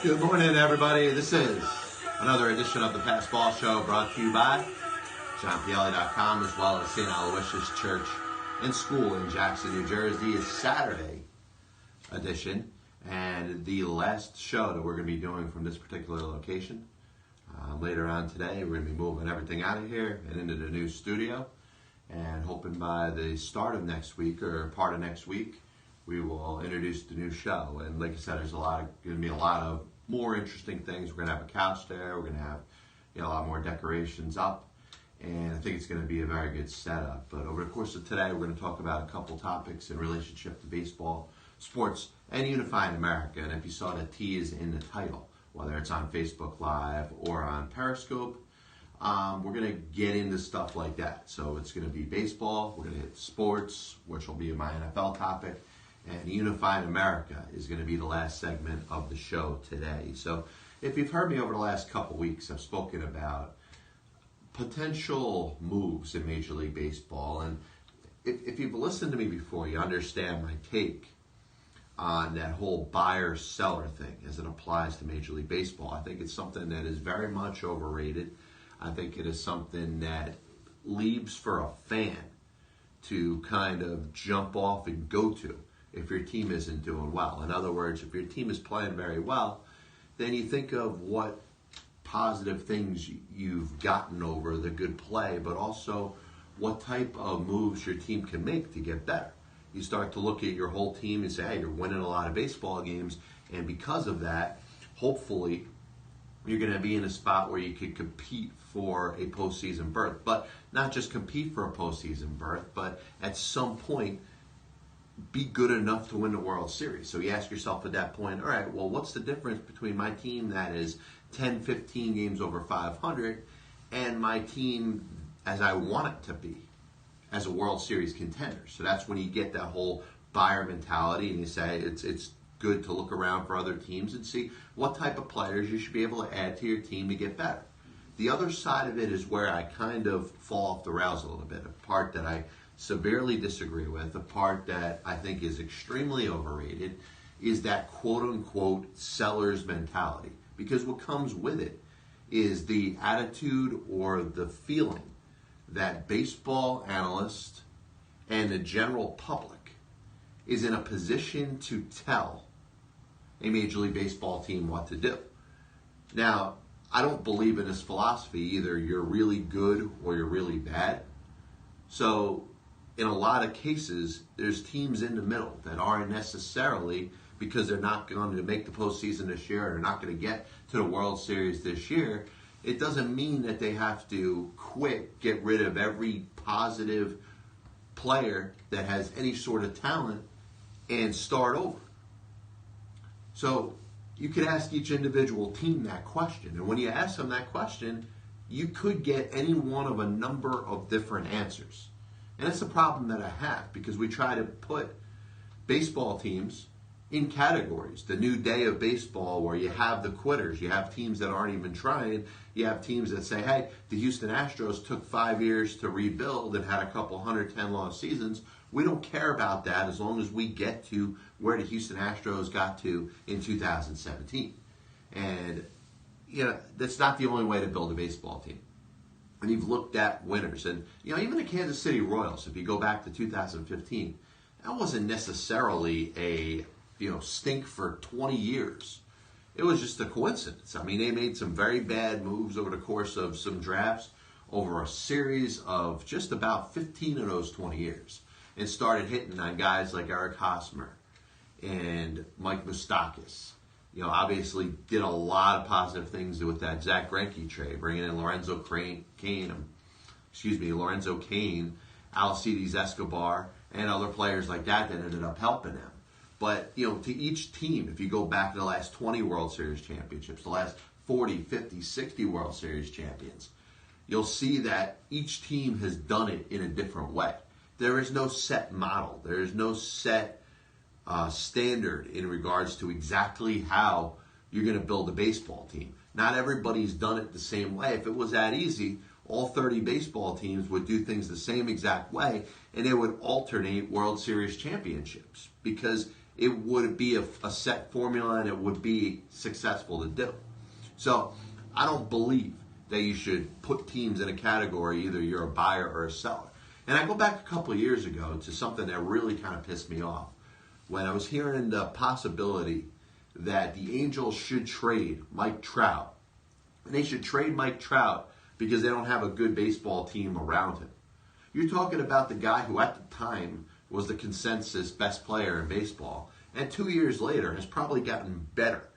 Good morning, everybody. This is another edition of the Past Ball Show brought to you by JohnPielli.com as well as St. Aloysius Church and School in Jackson, New Jersey. It's Saturday edition and the last show that we're going to be doing from this particular location. Later on today, we're going to be moving everything out of here and into the new studio, and hoping by the start of next week or part of next week, we will introduce the new show. And like I said, there's going to be a lot of more interesting things. We're going to have a couch there. We're going to have a lot more decorations up, and I think it's going to be a very good setup. But over the course of today, we're going to talk about a couple topics in relationship to baseball, sports, and unifying America. And if you saw the T is in the title, whether it's on Facebook Live or on Periscope, we're going to get into stuff like that. So it's going to be baseball, we're going to hit sports, which will be my NFL topic, and Unifying America is going to be the last segment of the show today. So if you've heard me over the last couple weeks, I've spoken about potential moves in Major League Baseball. And if you've listened to me before, you understand my take on that whole buyer-seller thing as it applies to Major League Baseball. I think it's something that is very much overrated. I think it is something that leaves for a fan to kind of jump off and go to if your team isn't doing well. In other words, if your team is playing very well, then you think of what positive things you've gotten over the good play, but also what type of moves your team can make to get better. You start to look at your whole team and say, hey, you're winning a lot of baseball games, and because of that, hopefully, you're going to be in a spot where you could compete for a postseason berth. But not just compete for a postseason berth, but at some point, be good enough to win the World Series. So you ask yourself at that point, all right, well, what's the difference between my team that is 10, 15 games over 500 and my team as I want it to be as a World Series contender? So that's when you get that whole buyer mentality and you say it's good to look around for other teams and see what type of players you should be able to add to your team to get better. The other side of it is where I kind of fall off the rails a little bit, a part that I severely disagree with, a part that I think is extremely overrated, is that quote-unquote seller's mentality. Because what comes with it is the attitude or the feeling that baseball analysts and the general public is in a position to tell a Major League Baseball team what to do. Now, I don't believe in this philosophy. Either you're really good or you're really bad. So in a lot of cases, there's teams in the middle that aren't necessarily, because they're not going to make the postseason this year or they're not going to get to the World Series this year, it doesn't mean that they have to quit, get rid of every positive player that has any sort of talent and start over. So you could ask each individual team that question. And when you ask them that question, you could get any one of a number of different answers. And that's the problem that I have, because we try to put baseball teams in categories. The new day of baseball where you have the quitters, you have teams that aren't even trying, you have teams that say, hey, the Houston Astros took 5 years to rebuild and had a couple 110-loss seasons. We don't care about that as long as we get to where the Houston Astros got to in 2017. And, that's not the only way to build a baseball team. And you've looked at winners. And, even the Kansas City Royals, if you go back to 2015, that wasn't necessarily a, stink for 20 years. It was just a coincidence. I mean, they made some very bad moves over the course of some drafts over a series of just about 15 of those 20 years. And started hitting on guys like Eric Hosmer and Mike Moustakas. Obviously did a lot of positive things with that Zach Greinke trade, bringing in Lorenzo Cain, Alcides Escobar, and other players like that ended up helping them. But, to each team, if you go back to the last 20 World Series championships, the last 40, 50, 60 World Series champions, you'll see that each team has done it in a different way. There is no set model. There is no set standard in regards to exactly how you're going to build a baseball team. Not everybody's done it the same way. If it was that easy, all 30 baseball teams would do things the same exact way, and they would alternate World Series championships, because it would be a set formula and it would be successful to do. So I don't believe that you should put teams in a category, either you're a buyer or a seller. And I go back a couple of years ago to something that really kind of pissed me off when I was hearing the possibility that the Angels should trade Mike Trout. And they should trade Mike Trout because they don't have a good baseball team around him. You're talking about the guy who at the time was the consensus best player in baseball, and 2 years later has probably gotten better.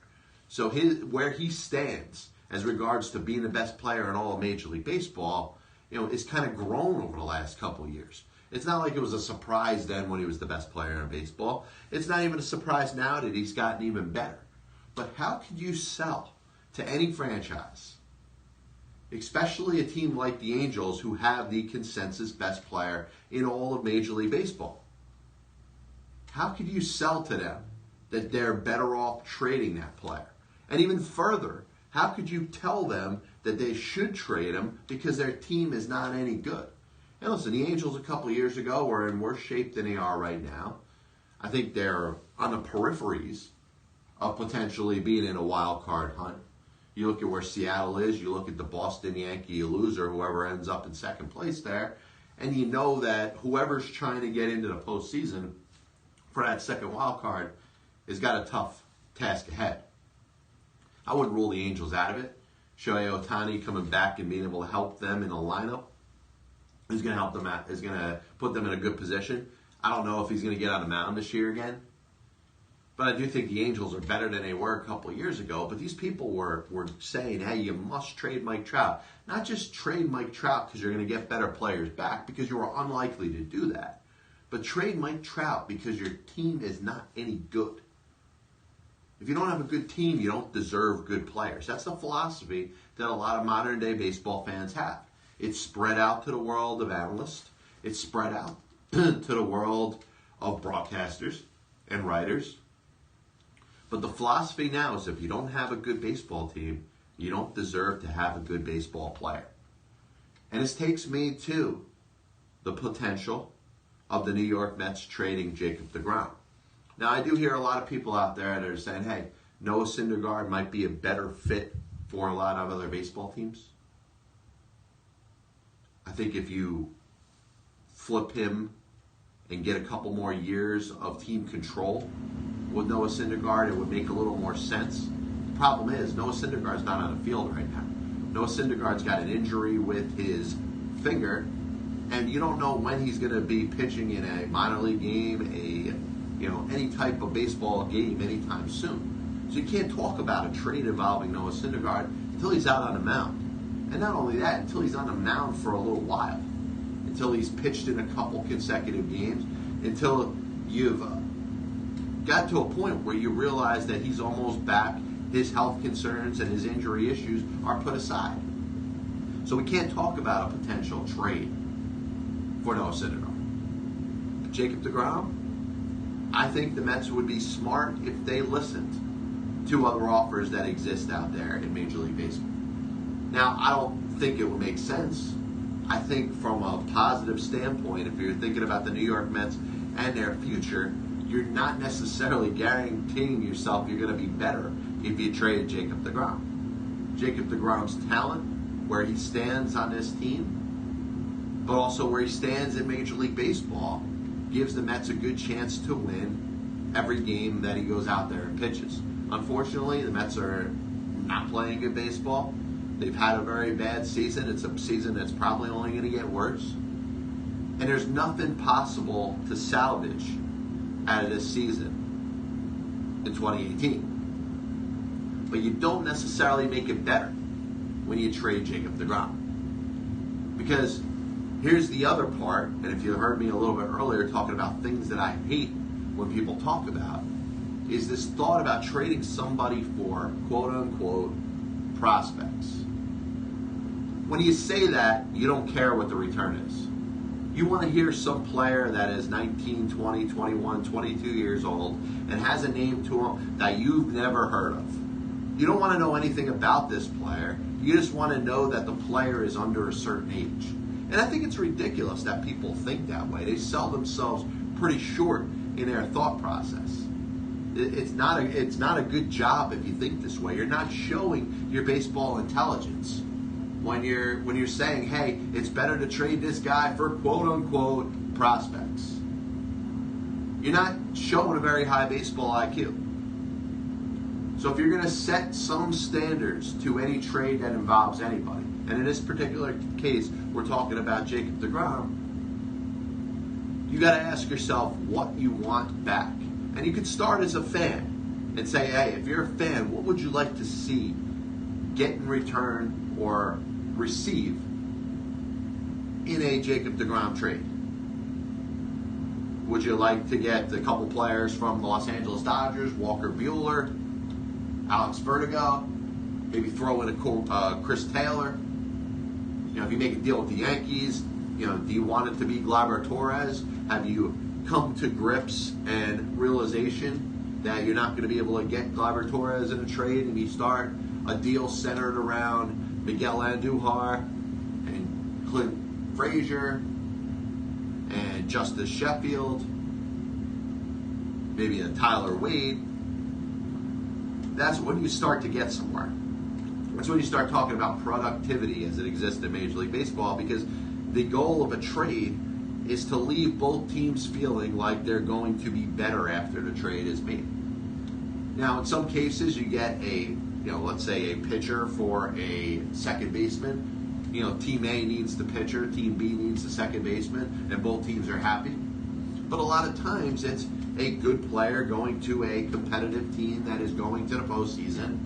So where he stands as regards to being the best player in all of Major League Baseball, is kind of grown over the last couple of years. It's not like it was a surprise then when he was the best player in baseball. It's not even a surprise now that he's gotten even better. But how could you sell to any franchise, especially a team like the Angels who have the consensus best player in all of Major League Baseball? How could you sell to them that they're better off trading that player? And even further, how could you tell them that they should trade him because their team is not any good? And listen, the Angels a couple of years ago were in worse shape than they are right now. I think they're on the peripheries of potentially being in a wild card hunt. You look at where Seattle is, you look at the Boston Yankee loser, whoever ends up in second place there, and you know that whoever's trying to get into the postseason for that second wild card has got a tough task ahead. I wouldn't rule the Angels out of it. Shohei Ohtani coming back and being able to help them in a lineup is going to help them out, is going to put them in a good position. I don't know if he's going to get on the mound this year again, but I do think the Angels are better than they were a couple of years ago. But these people were saying, hey, you must trade Mike Trout. Not just trade Mike Trout because you're going to get better players back, because you are unlikely to do that, but trade Mike Trout because your team is not any good. If you don't have a good team, you don't deserve good players. That's the philosophy that a lot of modern-day baseball fans have. It's spread out to the world of analysts. It's spread out to the world of broadcasters and writers. But the philosophy now is if you don't have a good baseball team, you don't deserve to have a good baseball player. And this takes me to the potential of the New York Mets trading Jacob deGrom. Now, I do hear a lot of people out there that are saying, hey, Noah Syndergaard might be a better fit for a lot of other baseball teams. I think if you flip him and get a couple more years of team control with Noah Syndergaard, it would make a little more sense. The problem is Noah Syndergaard's not on the field right now. Noah Syndergaard's got an injury with his finger, and you don't know when he's going to be pitching in a minor league game, any type of baseball game anytime soon. So you can't talk about a trade involving Noah Syndergaard until he's out on the mound. And not only that, until he's on the mound for a little while. Until he's pitched in a couple consecutive games. Until you've got to a point where you realize that he's almost back, his health concerns and his injury issues are put aside. So we can't talk about a potential trade for Noah Syndergaard. But Jacob deGrom, I think the Mets would be smart if they listened to other offers that exist out there in Major League Baseball. Now, I don't think it would make sense. I think from a positive standpoint, if you're thinking about the New York Mets and their future, you're not necessarily guaranteeing yourself you're going to be better if you trade Jacob deGrom. Jacob deGrom's talent, where he stands on this team, but also where he stands in Major League Baseball, gives the Mets a good chance to win every game that he goes out there and pitches. Unfortunately, the Mets are not playing good baseball. They've had a very bad season. It's a season that's probably only going to get worse. And there's nothing possible to salvage out of this season in 2018. But you don't necessarily make it better when you trade Jacob deGrom. Because here's the other part, and if you heard me a little bit earlier talking about things that I hate when people talk about, is this thought about trading somebody for quote-unquote prospects. When you say that, you don't care what the return is. You want to hear some player that is 19, 20, 21, 22 years old and has a name to him that you've never heard of. You don't want to know anything about this player. You just want to know that the player is under a certain age. And I think it's ridiculous that people think that way. They sell themselves pretty short in their thought process. It's not a good job if you think this way. You're not showing your baseball intelligence when you're saying, hey, it's better to trade this guy for quote unquote prospects. You're not showing a very high baseball IQ. So if you're going to set some standards to any trade that involves anybody, and in this particular case, we're talking about Jacob deGrom, you got to ask yourself what you want back. And you could start as a fan and say, hey, if you're a fan, what would you like to see get in return or receive in a Jacob deGrom trade? Would you like to get a couple players from the Los Angeles Dodgers, Walker Buehler, Alex Vertigo, maybe throw in a Chris Taylor? If you make a deal with the Yankees, do you want it to be Gleyber Torres? Have you come to grips and realization that you're not going to be able to get Gleyber Torres in a trade, and you start a deal centered around Miguel Andujar and Clint Frazier and Justice Sheffield, maybe a Tyler Wade? That's when you start to get somewhere. That's when you start talking about productivity as it exists in Major League Baseball, because the goal of a trade is to leave both teams feeling like they're going to be better after the trade is made. Now, in some cases, you get let's say a pitcher for a second baseman. Team A needs the pitcher, Team B needs the second baseman, and both teams are happy. But a lot of times, it's a good player going to a competitive team that is going to the postseason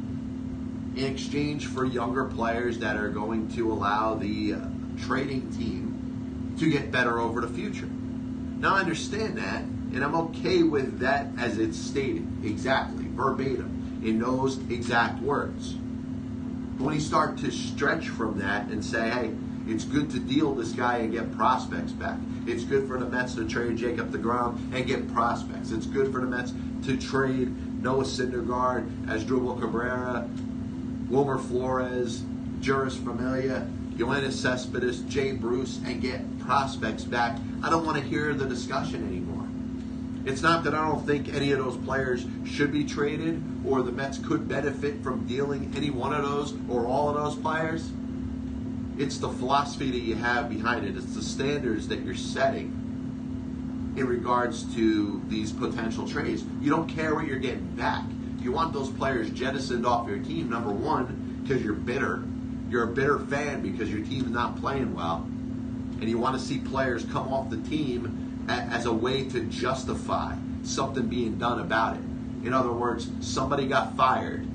in exchange for younger players that are going to allow the trading team to get better over the future. Now, I understand that, and I'm okay with that as it's stated, exactly, verbatim, in those exact words. But when you start to stretch from that and say, hey, it's good to deal this guy and get prospects back. It's good for the Mets to trade Jacob deGrom and get prospects. It's good for the Mets to trade Noah Syndergaard, Asdrubal Cabrera, Wilmer Flores, Juris Familia, Yoenis Cespedes, Jay Bruce, and get prospects back. I don't want to hear the discussion anymore. It's not that I don't think any of those players should be traded or the Mets could benefit from dealing any one of those or all of those players. It's the philosophy that you have behind it. It's the standards that you're setting in regards to these potential trades. You don't care what you're getting back. You want those players jettisoned off your team, number one, because you're bitter. You're a bitter fan because your team's not playing well. And you want to see players come off the team as a way to justify something being done about it. In other words, somebody got fired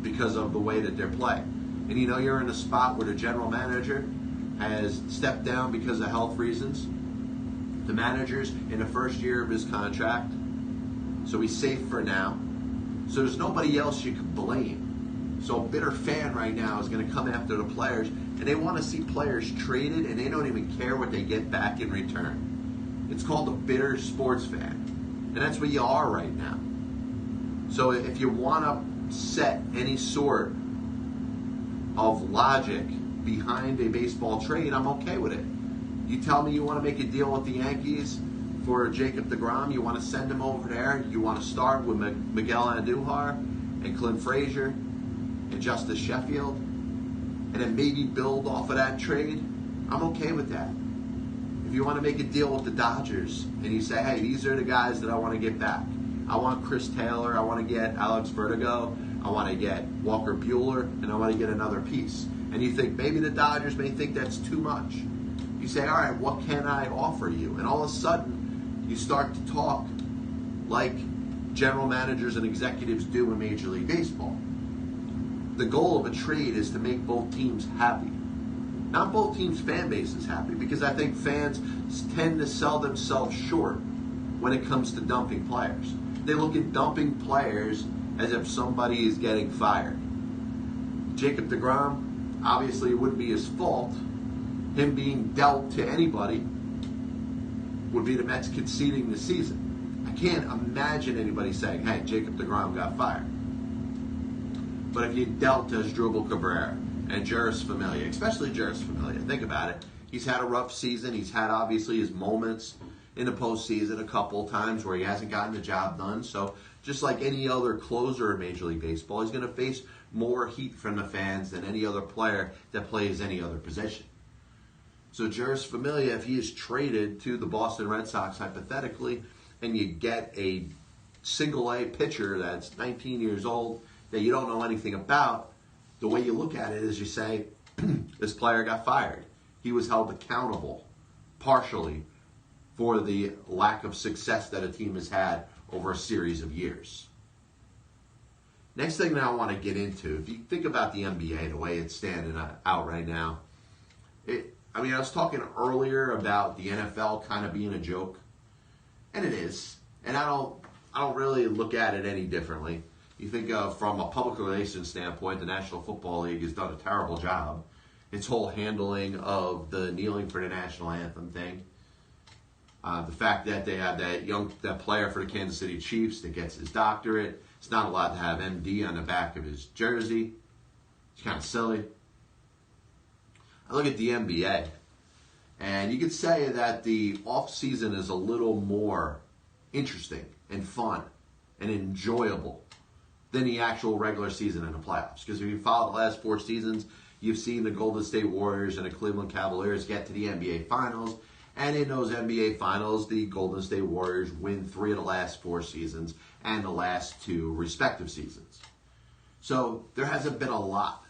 because of the way that they're playing. And you're in a spot where the general manager has stepped down because of health reasons. The manager's in the first year of his contract, so he's safe for now. So there's nobody else you can blame. So a bitter fan right now is going to come after the players, and they want to see players traded, and they don't even care what they get back in return. It's called a bitter sports fan, and that's what you are right now. So if you want to set any sort of logic behind a baseball trade, I'm okay with it. You tell me you want to make a deal with the Yankees for Jacob deGrom, you want to send him over there, you want to start with Miguel Andujar and Clint Frazier and Justice Sheffield, and then maybe build off of that trade, I'm okay with that. If you want to make a deal with the Dodgers and you say, hey, these are the guys that I want to get back. I want Chris Taylor, I want to get Alex Vertigo, I want to get Walker Buehler, and I want to get another piece. And you think maybe the Dodgers may think that's too much. You say, all right, what can I offer you? And all of a sudden, you start to talk like general managers and executives do in Major League Baseball. The goal of a trade is to make both teams happy. Not both teams' fan bases happy, because I think fans tend to sell themselves short when it comes to dumping players. They look at dumping players as if somebody is getting fired. Jacob deGrom, obviously it wouldn't be his fault. Him being dealt to anybody would be the Mets conceding the season. I can't imagine anybody saying, hey, Jacob deGrom got fired. But if you dealt to Asdrubal Cabrera and Juris Familia, especially Juris Familia, think about it. He's had a rough season. He's had, obviously, his moments in the postseason a couple times where he hasn't gotten the job done. So just like any other closer in Major League Baseball, he's going to face more heat from the fans than any other player that plays any other position. So Jeurys Familia, if he is traded to the Boston Red Sox hypothetically, and you get a single-A pitcher that's 19 years old that you don't know anything about, the way you look at it is you say, this player got fired. He was held accountable, partially, for the lack of success that a team has had over a series of years. Next thing that I want to get into, if you think about the NBA, the way it's standing out right now, I was talking earlier about the NFL kind of being a joke, and it is. And I don't really look at it any differently. You think of, from a public relations standpoint, the National Football League has done a terrible job. Its whole handling of the kneeling for the national anthem thing. The fact that they have that player for the Kansas City Chiefs that gets his doctorate. It's not allowed to have MD on the back of his jersey. It's kind of silly. I look at the NBA, and you could say that the off-season is a little more interesting and fun and enjoyable than the actual regular season and the playoffs. Because if you follow the last 4 seasons, you've seen the Golden State Warriors and the Cleveland Cavaliers get to the NBA Finals. And in those NBA Finals, the Golden State Warriors win 3 of the last 4 seasons and the last 2 respective seasons. So there hasn't been a lot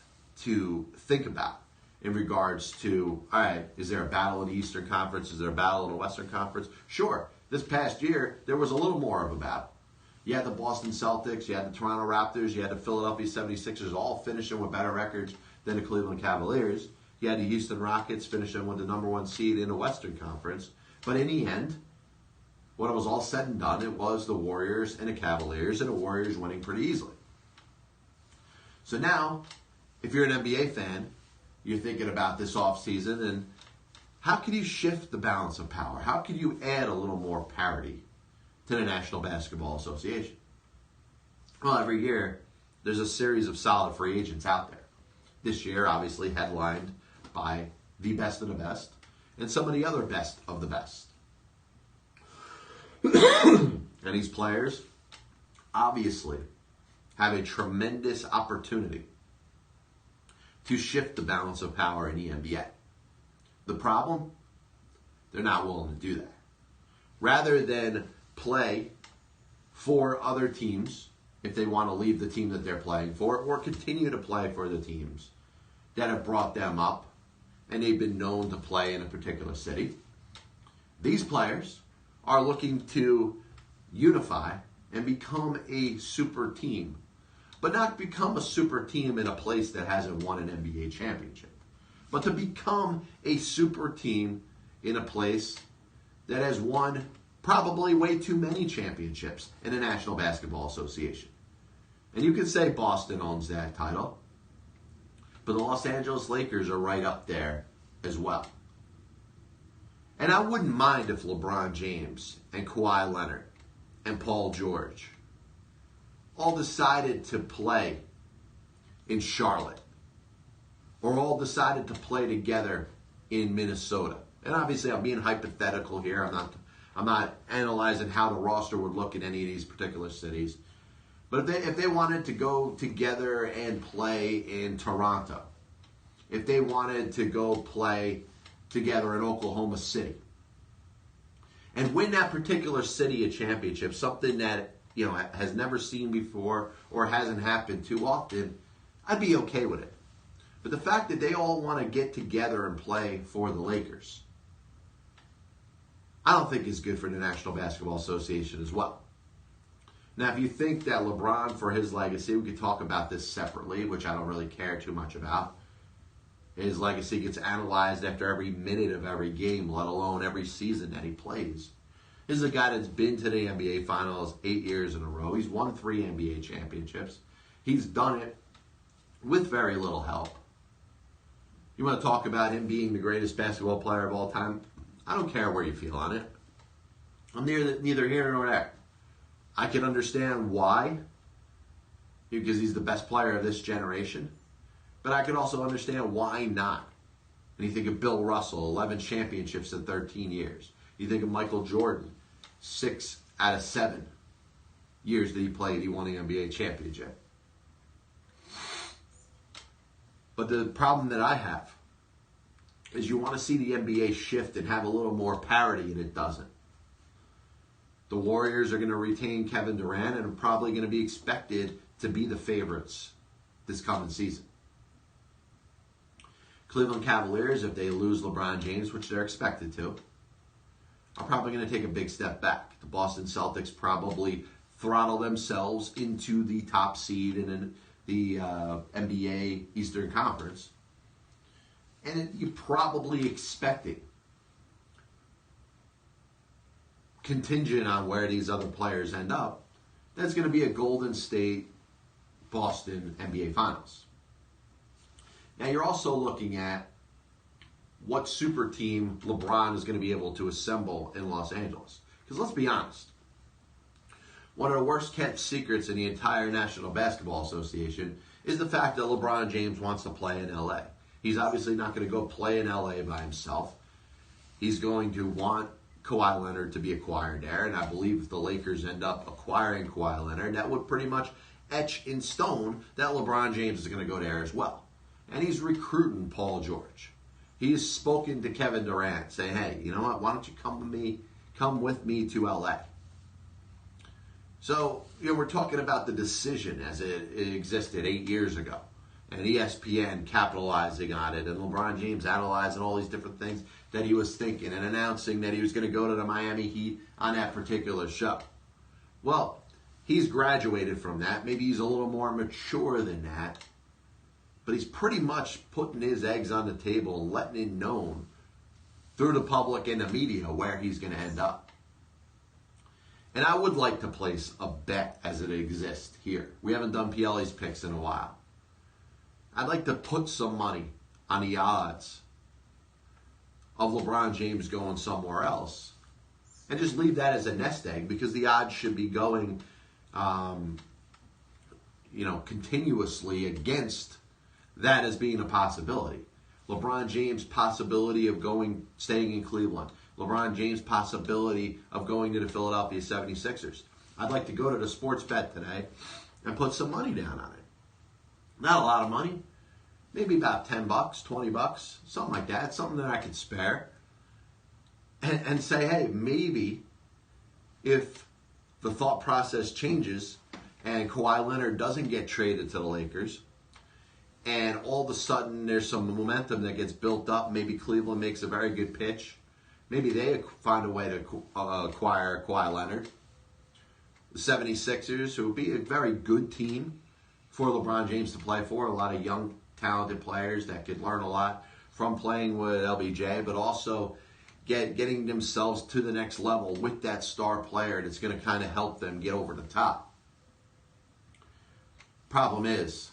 to think about in regards to, all right, is there a battle in the Eastern Conference? Is there a battle in the Western Conference? Sure. This past year, there was a little more of a battle. You had the Boston Celtics, you had the Toronto Raptors, you had the Philadelphia 76ers all finishing with better records than the Cleveland Cavaliers. You had the Houston Rockets finishing with the number 1 seed in the Western Conference. But in the end, when it was all said and done, it was the Warriors and the Cavaliers, and the Warriors winning pretty easily. So now, if you're an NBA fan, you're thinking about this offseason, and how can you shift the balance of power? How can you add a little more parity to the National Basketball Association? Well, every year, there's a series of solid free agents out there. This year, obviously, headlined by the best of the best and some of the other best of the best. And these players, obviously, have a tremendous opportunity to shift the balance of power in the NBA. The problem? They're not willing to do that. Rather than play for other teams, if they want to leave the team that they're playing for, or continue to play for the teams that have brought them up and they've been known to play in a particular city, these players are looking to unify and become a super team, but not become a super team in a place that hasn't won an NBA championship, but to become a super team in a place that has won probably way too many championships in the National Basketball Association. And you could say Boston owns that title, but the Los Angeles Lakers are right up there as well. And I wouldn't mind if LeBron James and Kawhi Leonard and Paul George all decided to play in Charlotte, or all decided to play together in Minnesota. And obviously I'm being hypothetical here. I'm not analyzing how the roster would look in any of these particular cities. But if they wanted to go together and play in Toronto, if they wanted to go play together in Oklahoma City, and win that particular city a championship, something that has never seen before or hasn't happened too often, I'd be okay with it. But the fact that they all want to get together and play for the Lakers, I don't think is good for the National Basketball Association as well. Now, if you think that LeBron, for his legacy, we could talk about this separately, which I don't really care too much about. His legacy gets analyzed after every minute of every game, let alone every season that he plays. This is a guy that's been to the NBA Finals 8 years in a row. He's won 3 NBA championships. He's done it with very little help. You want to talk about him being the greatest basketball player of all time? I don't care where you feel on it. I'm neither here nor there. I can understand why, because he's the best player of this generation. But I could also understand why not. And you think of Bill Russell, 11 championships in 13 years. You think of Michael Jordan, 6 out of 7. years that he played, he won the NBA championship. But the problem that I have is you want to see the NBA shift and have a little more parity, and it doesn't. The Warriors are going to retain Kevin Durant and are probably going to be expected to be the favorites this coming season. Cleveland Cavaliers, if they lose LeBron James, which they're expected to, are probably going to take a big step back. The Boston Celtics probably throttle themselves into the top seed in the NBA Eastern Conference. And you're probably expecting, contingent on where these other players end up, that's going to be a Golden State Boston NBA Finals. Now you're also looking at what super team LeBron is going to be able to assemble in Los Angeles. Because let's be honest, one of the worst kept secrets in the entire National Basketball Association is the fact that LeBron James wants to play in LA. He's obviously not going to go play in LA by himself. He's going to want Kawhi Leonard to be acquired there, and I believe if the Lakers end up acquiring Kawhi Leonard, that would pretty much etch in stone that LeBron James is going to go there as well. And he's recruiting Paul George. He has spoken to Kevin Durant, saying, hey, you know what, why don't you come with me to LA? So, we're talking about the decision as it existed 8 years ago. And ESPN capitalizing on it, and LeBron James analyzing all these different things that he was thinking and announcing that he was going to go to the Miami Heat on that particular show. Well, he's graduated from that. Maybe he's a little more mature than that. But he's pretty much putting his eggs on the table and letting it known through the public and the media where he's going to end up. And I would like to place a bet as it exists here. We haven't done PLE's picks in a while. I'd like to put some money on the odds of LeBron James going somewhere else and just leave that as a nest egg, because the odds should be going, continuously against that as being a possibility. LeBron James' possibility of staying in Cleveland. LeBron James' possibility of going to the Philadelphia 76ers. I'd like to go to the sports bet today and put some money down on it. Not a lot of money. Maybe about $10, $20, something like that. Something that I could spare. And say, hey, maybe if the thought process changes and Kawhi Leonard doesn't get traded to the Lakers, and all of a sudden there's some momentum that gets built up, maybe Cleveland makes a very good pitch. Maybe they find a way to acquire Kawhi Leonard. The 76ers, who would be a very good team for LeBron James to play for. A lot of young, talented players that could learn a lot from playing with LBJ, but also getting themselves to the next level with that star player that's going to kind of help them get over the top. Problem is,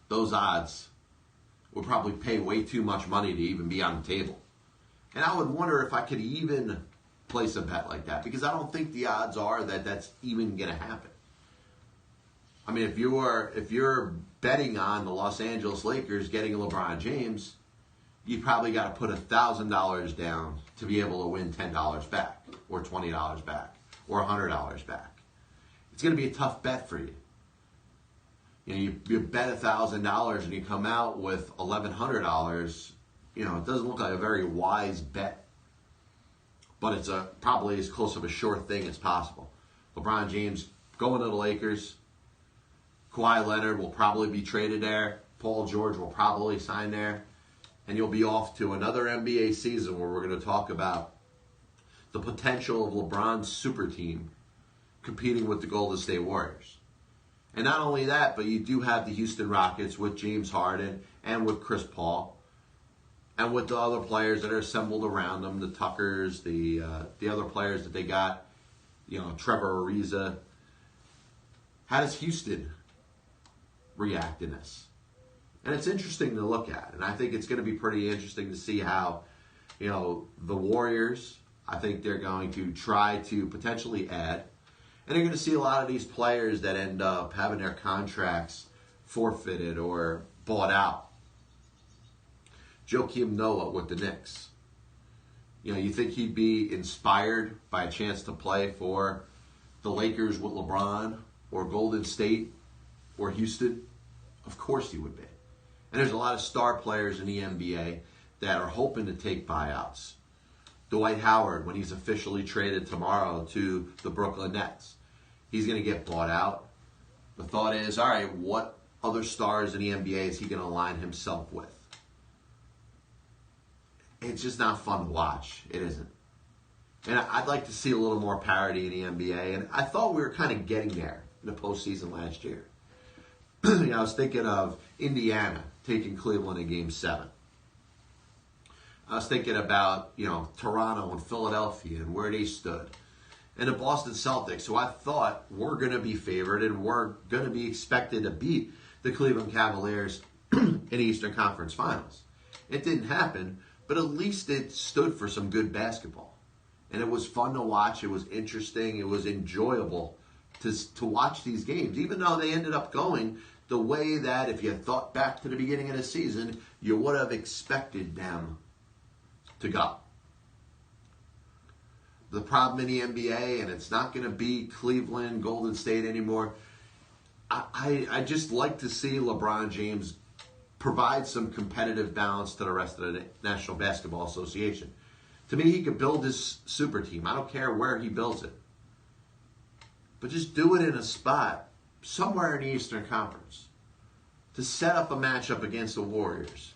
those odds would probably pay way too much money to even be on the table. And I would wonder if I could even place a bet like that, because I don't think the odds are that that's even going to happen. I mean, if you're betting on the Los Angeles Lakers getting LeBron James, you probably got to put $1,000 down to be able to win $10 back, or $20 back, or $100 back. It's going to be a tough bet for you. You bet $1,000 and you come out with $1,100. It doesn't look like a very wise bet, but it's probably as close of a sure thing as possible. LeBron James going to the Lakers. Kawhi Leonard will probably be traded there. Paul George will probably sign there. And you'll be off to another NBA season where we're going to talk about the potential of LeBron's super team competing with the Golden State Warriors. And not only that, but you do have the Houston Rockets with James Harden and with Chris Paul, and with the other players that are assembled around them, the Tuckers, the other players that they got, Trevor Ariza. How does Houston react in this? And it's interesting to look at, and I think it's going to be pretty interesting to see how, the Warriors, I think they're going to try to potentially add. And you're going to see a lot of these players that end up having their contracts forfeited or bought out. Joakim Noah with the Knicks. You think he'd be inspired by a chance to play for the Lakers with LeBron or Golden State or Houston? Of course he would be. And there's a lot of star players in the NBA that are hoping to take buyouts. Dwight Howard, when he's officially traded tomorrow to the Brooklyn Nets, he's going to get bought out. The thought is, all right, what other stars in the NBA is he going to align himself with? It's just not fun to watch. It isn't. And I'd like to see a little more parity in the NBA. And I thought we were kind of getting there in the postseason last year. I was thinking of Indiana taking Cleveland in Game 7. I was thinking about, Toronto and Philadelphia and where they stood. And the Boston Celtics, who I thought were going to be favored and were going to be expected to beat the Cleveland Cavaliers in the Eastern Conference Finals. It didn't happen, but at least it stood for some good basketball. And it was fun to watch. It was interesting. It was enjoyable to watch these games, even though they ended up going the way that, if you thought back to the beginning of the season, you would have expected them to go. The problem in the NBA, and it's not going to be Cleveland, Golden State anymore, I just like to see LeBron James provide some competitive balance to the rest of the National Basketball Association. To me, he could build his super team. I don't care where he builds it. But just do it in a spot somewhere in the Eastern Conference to set up a matchup against the Warriors.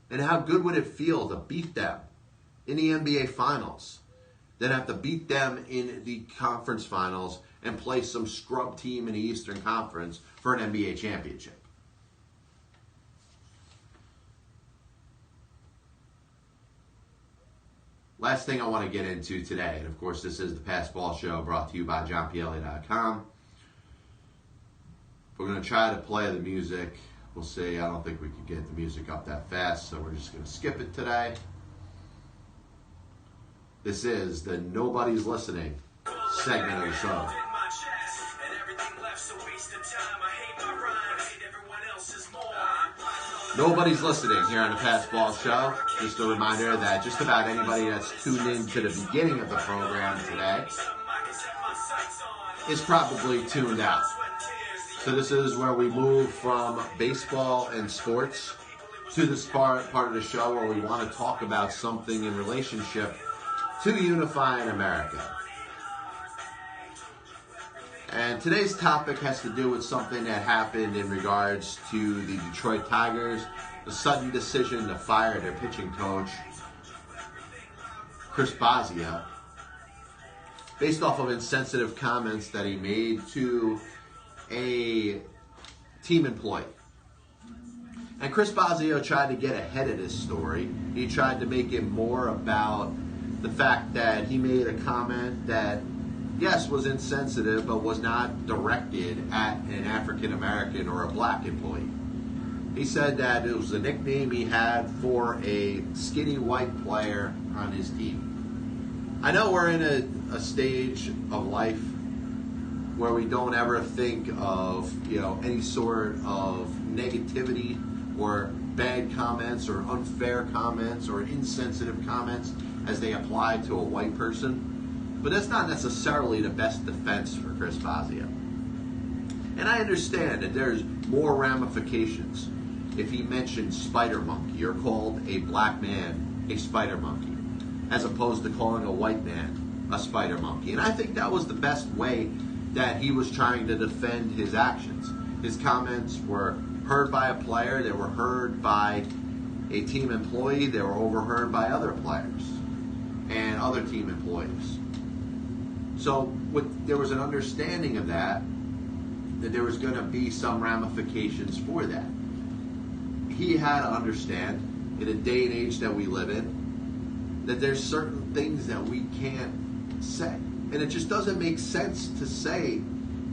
And how good would it feel to beat them in the NBA Finals, then have to beat them in the conference finals and play some scrub team in the Eastern Conference for an NBA championship? Last thing I want to get into today, and of course this is the Pass Ball Show brought to you by JohnPLA.com. We're going to try to play the music. We'll see. I don't think we could get the music up that fast, so we're just going to skip it today. This is the Nobody's Listening segment of the show. Nobody's listening here on the Pass Ball Show. Just a reminder that just about anybody that's tuned in to the beginning of the program today is probably tuned out. So this is where we move from baseball and sports to this part of the show where we want to talk about something in relationship to unifying America. And today's topic has to do with something that happened in regards to the Detroit Tigers, the sudden decision to fire their pitching coach, Chris Bosio, based off of insensitive comments that he made to a team employee. And Chris Bosio tried to get ahead of this story. He tried to make it more about the fact that he made a comment that, yes, was insensitive, but was not directed at an African American or a black employee. He said that it was a nickname he had for a skinny white player on his team. I know we're in a stage of life where we don't ever think of, any sort of negativity or bad comments or unfair comments or insensitive comments as they apply to a white person. But that's not necessarily the best defense for Chris Bosio. And I understand that there's more ramifications. If he mentioned spider monkey or called a black man a spider monkey, as opposed to calling a white man a spider monkey. And I think that was the best way that he was trying to defend his actions. His comments were heard by a player, they were heard by a team employee, they were overheard by other players and other team employees. So there was an understanding of that there was going to be some ramifications for that. He had to understand, in a day and age that we live in, that there's certain things that we can't say. And it just doesn't make sense to say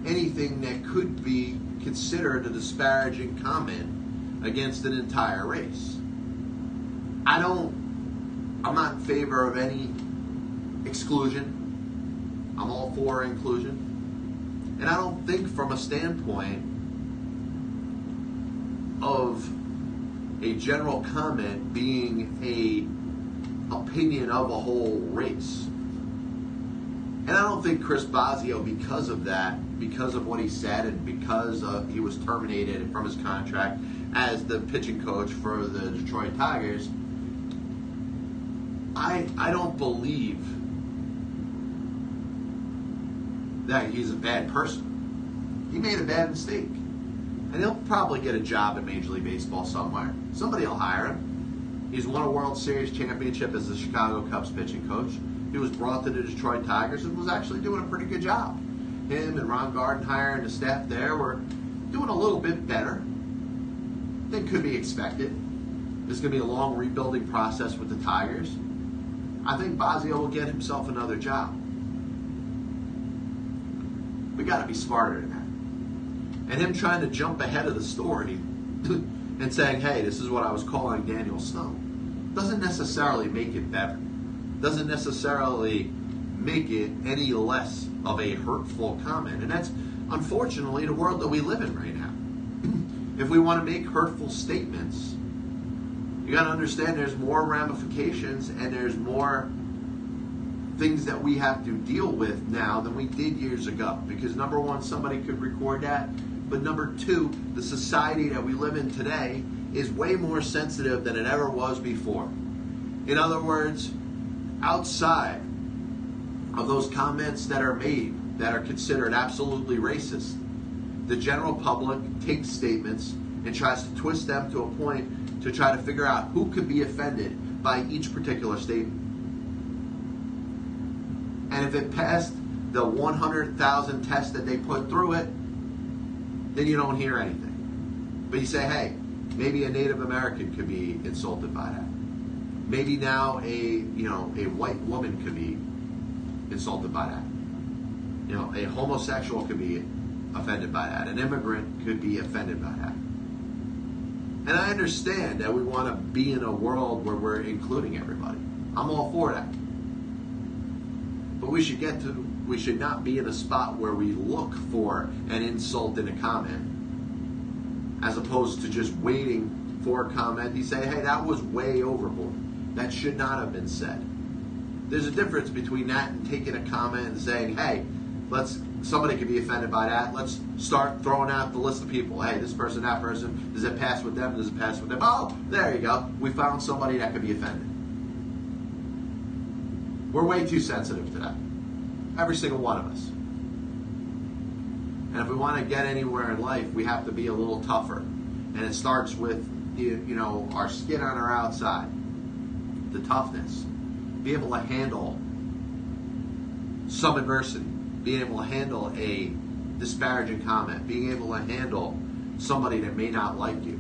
anything that could be considered a disparaging comment against an entire race. I'm not in favor of any exclusion. I'm all for inclusion. And I don't think from a standpoint of a general comment being a opinion of a whole race. And I don't think Chris Bosio, because of that, because of what he said and because he was terminated from his contract as the pitching coach for the Detroit Tigers, I don't believe that he's a bad person. He made a bad mistake. And he'll probably get a job in Major League Baseball somewhere. Somebody will hire him. He's won a World Series championship as the Chicago Cubs pitching coach. He was brought to the Detroit Tigers and was actually doing a pretty good job. Him and Ron Gardenhire and the staff there were doing a little bit better than could be expected. There's going to be a long rebuilding process with the Tigers. I think Bosio will get himself another job. We got to be smarter than that. And him trying to jump ahead of the story and saying, hey, this is what I was calling Daniel Snow, doesn't necessarily make it better. Doesn't necessarily make it any less of a hurtful comment. And that's, unfortunately, the world that we live in right now. If we want to make hurtful statements, you got to understand there's more ramifications and there's more things that we have to deal with now than we did years ago. Because number one, somebody could record that. But number two, the society that we live in today is way more sensitive than it ever was before. In other words, outside of those comments that are made that are considered absolutely racist, the general public takes statements and tries to twist them to a point to try to figure out who could be offended by each particular statement. And if it passed the 100,000 tests that they put through it, then you don't hear anything. But you say, hey, maybe a Native American could be insulted by that. Maybe now a white woman could be insulted by that. A homosexual could be offended by that. An immigrant could be offended by that. And I understand that we want to be in a world where we're including everybody. I'm all for that. But we should not be in a spot where we look for an insult in a comment, as opposed to just waiting for a comment. You say, hey, that was way overboard. That should not have been said. There's a difference between that and taking a comment and saying, hey, somebody could be offended by that. Let's start throwing out the list of people. Hey, this person, that person, does it pass with them? Does it pass with them? Oh, there you go. We found somebody that could be offended. We're way too sensitive to that. Every single one of us. And if we want to get anywhere in life, we have to be a little tougher. And it starts with our skin on our outside. The toughness. Be able to handle some adversity. Being able to handle a disparaging comment. Being able to handle somebody that may not like you.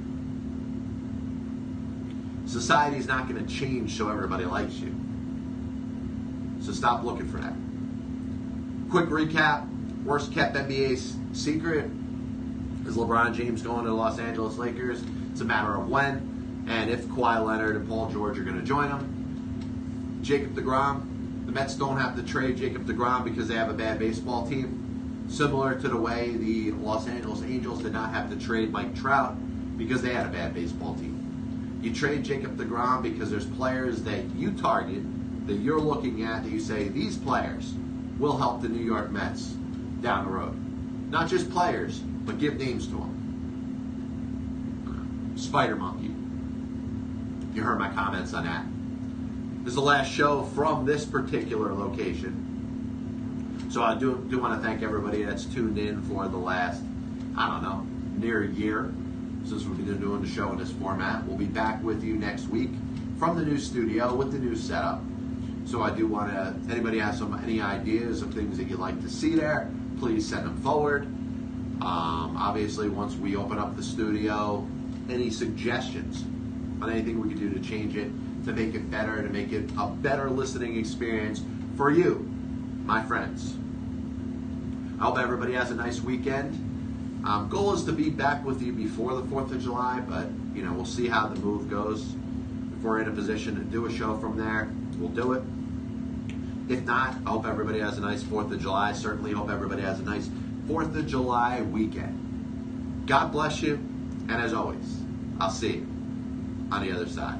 Society is not going to change so everybody likes you. So stop looking for that. Quick recap. Worst kept NBA secret is LeBron James going to the Los Angeles Lakers. It's a matter of when and if Kawhi Leonard and Paul George are going to join him. Jacob deGrom. The Mets don't have to trade Jacob deGrom because they have a bad baseball team. Similar to the way the Los Angeles Angels did not have to trade Mike Trout because they had a bad baseball team. You trade Jacob deGrom because there's players that you target, that you're looking at, that you say, these players will help the New York Mets down the road. Not just players, but give names to them. Spider Monkey. You heard my comments on that. This is the last show from this particular location. So I do want to thank everybody that's tuned in for the last, near a year since we've been doing the show in this format. We'll be back with you next week from the new studio with the new setup. So I do want to, anybody has any ideas of things that you'd like to see there, please send them forward. Obviously, once we open up the studio, any suggestions on anything we can do to change it, to make it better, to make it a better listening experience for you, my friends. I hope everybody has a nice weekend. Goal is to be back with you before the 4th of July, but we'll see how the move goes. If we're in a position to do a show from there, we'll do it. If not, I hope everybody has a nice 4th of July. Certainly hope everybody has a nice 4th of July weekend. God bless you, and as always, I'll see you on the other side.